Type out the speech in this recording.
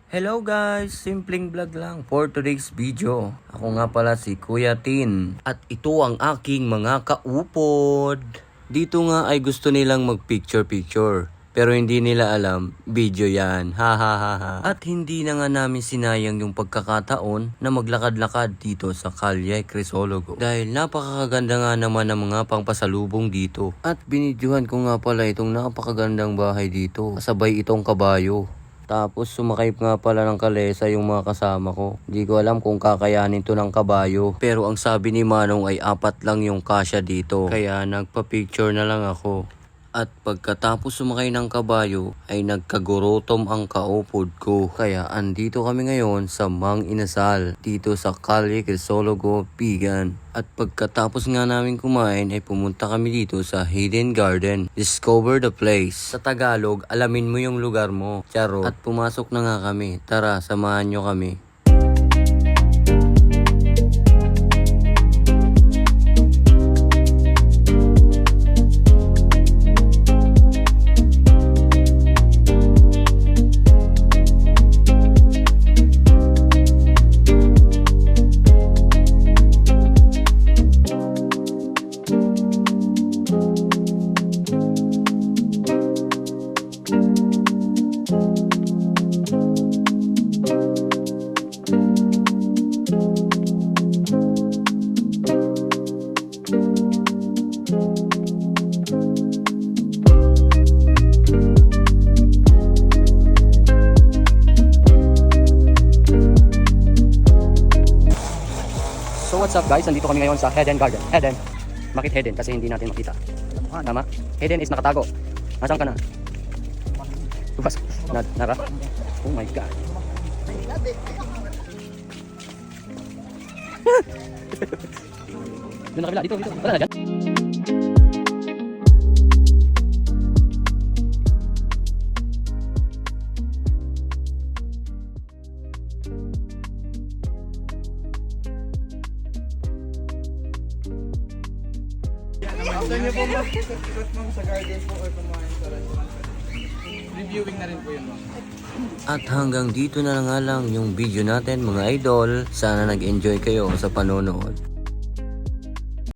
Hello guys! Simpleng vlog lang for today's video. Ako nga pala si Kuya Tin. At ito ang aking mga kaupod. Dito nga ay gusto nilang mag-picture-picture. Pero hindi nila alam, video yan. Ha ha ha ha. At hindi na nga namin sinayang yung pagkakataon na maglakad-lakad dito sa Calle Crisologo. Dahil napakaganda nga naman ng mga pangpasalubong dito. At binidyohan ko nga pala itong napakagandang bahay dito. Kasabay itong kabayo. Tapos sumakay nga pala ng kalesa yung mga kasama ko. Hindi ko alam kung kakayanin to ng kabayo. Pero ang sabi ni Manong ay 4 lang yung kasya dito. Kaya nagpa-picture na lang ako. At pagkatapos sumakay ng kabayo ay nagkagurotom ang kaupod ko. Kaya andito kami ngayon sa Mang Inasal dito sa Calle Crisologo, Vigan. At pagkatapos nga namin kumain ay pumunta kami dito sa Hidden Garden. Discover the place. Sa Tagalog, alamin mo yung lugar mo. Charot. At pumasok na nga kami. Tara, samahan nyo kami. So what's up guys, nandito kami ngayon sa Hidden Garden. Hidden. Bakit hidden? Kasi hindi natin makita. Tama? Hidden is nakatago. Nasaan ka na? Tupas. Nara? Oh my god. Doon na kabila. Dito. Wala na dyan. After nyo po mag-ikot ma'am sa garden po or kumain sa restaurant, reviewing na rin po yun ma'am. At hanggang dito na nga lang yung video natin mga idol. Sana nag-enjoy kayo sa panonood.